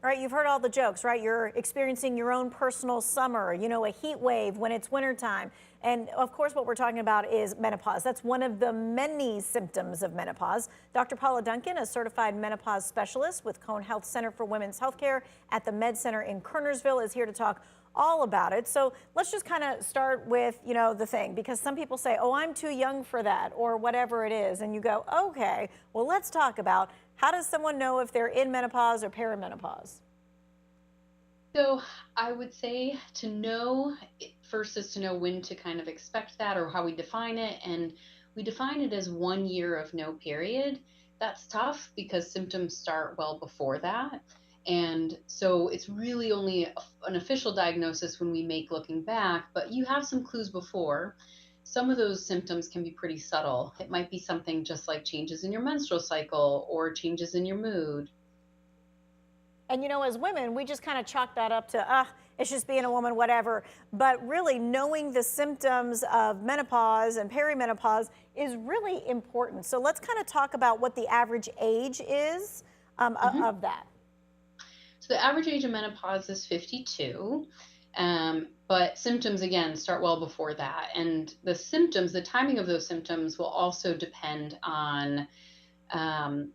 All right, you've heard all the jokes, right? You're experiencing your own personal summer, a heat wave when it's wintertime. And of course, what we're talking about is menopause. That's one of the many symptoms of menopause. Dr. Paula Duncan, a certified menopause specialist with Cone Health Center for Women's Healthcare at the MedCenter in Kernersville, is here to talk all about it. So let's just kind of start with, the thing, because some people say, oh, I'm too young for that, or whatever it is. And you go, okay, well, let's talk about how does someone know if they're in menopause or perimenopause? So I would say to know first is to know when to kind of expect that or how we define it. And we define it as 1 year of no period. That's tough because symptoms start well before that. And so it's really only an official diagnosis when we make looking back, but you have some clues before. Some of those symptoms can be pretty subtle. It might be something just like changes in your menstrual cycle or changes in your mood. And as women, we just kind of chalk that up to, it's just being a woman, whatever. But really, knowing the symptoms of menopause and perimenopause is really important. So let's kind of talk about what the average age is Mhm. of that. So the average age of menopause is 52. But symptoms again start well before that. And the symptoms, the timing of those symptoms will also depend on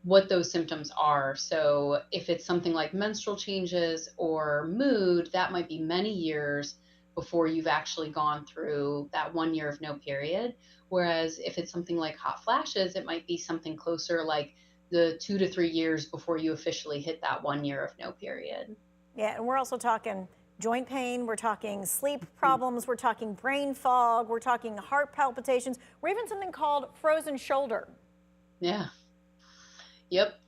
what those symptoms are. So if it's something like menstrual changes or mood, that might be many years before you've actually gone through that 1 year of no period. Whereas if it's something like hot flashes, it might be something closer like the 2 to 3 years before you officially hit that 1 year of no period. Yeah, and we're also talking joint pain, we're talking sleep Mm. problems, we're talking brain fog, we're talking heart palpitations, or even something called frozen shoulder. Yeah. Yep.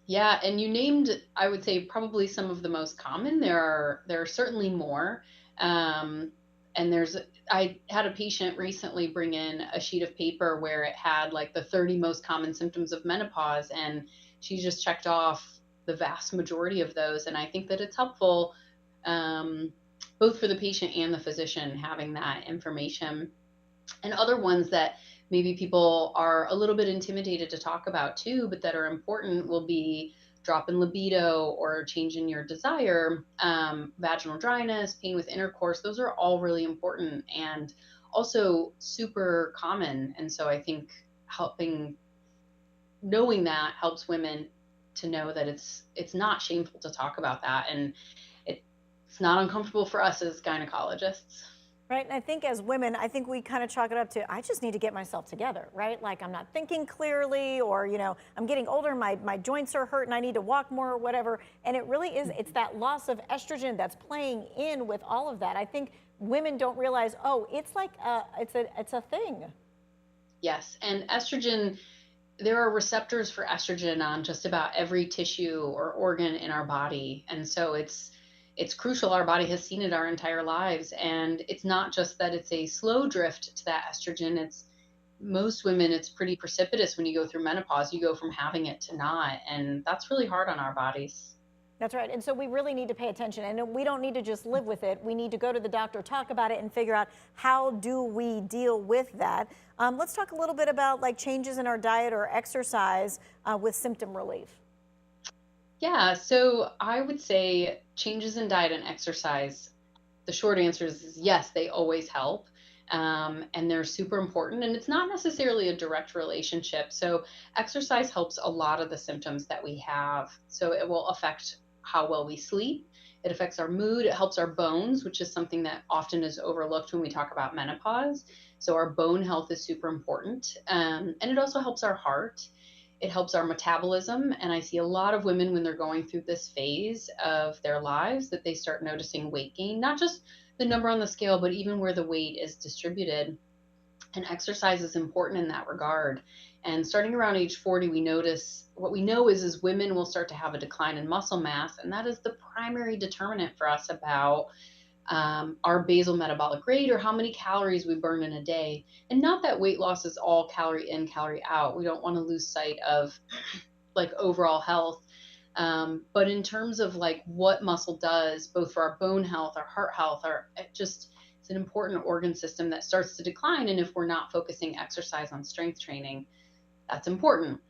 Yeah, and you named, I would say, probably some of the most common. There are certainly more. Um, and I had a patient recently bring in a sheet of paper where it had like the 30 most common symptoms of menopause, and she just checked off the vast majority of those. And I think that it's helpful, um, both for the patient and the physician having that information. And other ones that maybe people are a little bit intimidated to talk about too, but that are important will be drop in libido or change in your desire, vaginal dryness, pain with intercourse. Those are all really important and also super common. And so I think helping knowing that helps women to know that it's not shameful to talk about that, and it's not uncomfortable for us as gynecologists. Right. And I think as women, I think we kind of chalk it up to, I just need to get myself together, right? Like I'm not thinking clearly, or, I'm getting older, my joints are hurt and I need to walk more or whatever. And it really is, it's that loss of estrogen that's playing in with all of that. I think women don't realize, oh, it's like, it's a thing. Yes, and estrogen, there are receptors for estrogen on just about every tissue or organ in our body. And so it's crucial. Our body has seen it our entire lives. And it's not just that it's a slow drift to that estrogen. It's most women, it's pretty precipitous when you go through menopause. You go from having it to not. And that's really hard on our bodies. That's right. And so we really need to pay attention, and we don't need to just live with it. We need to go to the doctor, talk about it, and figure out how do we deal with that. Let's talk a little bit about like changes in our diet or exercise with symptom relief. Yeah, so I would say changes in diet and exercise, the short answer is yes, they always help. And they're super important. And it's not necessarily a direct relationship. So, exercise helps a lot of the symptoms that we have. So, it will affect how well we sleep. It affects our mood. It helps our bones, which is something that often is overlooked when we talk about menopause. So, our bone health is super important. And it also helps our heart. It helps our metabolism. And I see a lot of women when they're going through this phase of their lives that they start noticing weight gain, not just the number on the scale, but even where the weight is distributed. And exercise is important in that regard. And starting around age 40, we notice what we know is women will start to have a decline in muscle mass. And that is the primary determinant for us about our basal metabolic rate or how many calories we burn in a day. And not that weight loss is all calorie in, calorie out. We don't want to lose sight of like overall health. But in terms of like what muscle does, both for our bone health, our heart health, it's an important organ system that starts to decline. And if we're not focusing exercise on strength training, that's important.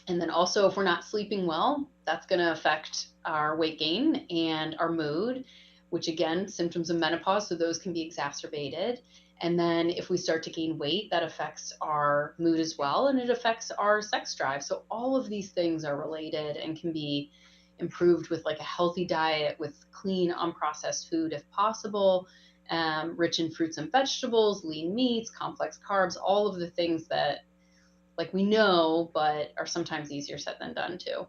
And then also, if we're not sleeping well, that's going to affect our weight gain and our mood, which again, symptoms of menopause, so those can be exacerbated. And then if we start to gain weight, that affects our mood as well, and it affects our sex drive. So all of these things are related and can be improved with like a healthy diet with clean, unprocessed food if possible, rich in fruits and vegetables, lean meats, complex carbs, all of the things that like we know, but are sometimes easier said than done too.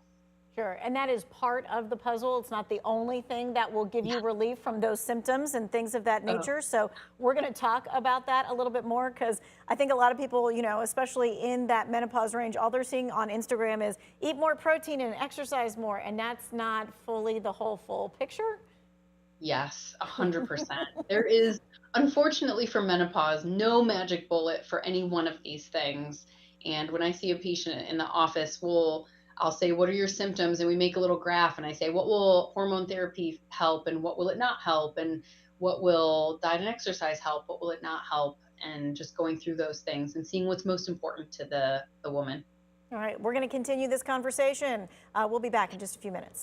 Sure. And that is part of the puzzle. It's not the only thing that will give you relief from those symptoms and things of that Oh, nature. So we're going to talk about that a little bit more because I think a lot of people, especially in that menopause range, all they're seeing on Instagram is eat more protein and exercise more. And that's not fully the whole full picture. yes, 100%. There is, unfortunately for menopause, no magic bullet for any one of these things. And when I see a patient in the office, I'll say, what are your symptoms? And we make a little graph and I say, what will hormone therapy help and what will it not help? And what will diet and exercise help? What will it not help? And just going through those things and seeing what's most important to the woman. All right. We're going to continue this conversation. We'll be back in just a few minutes.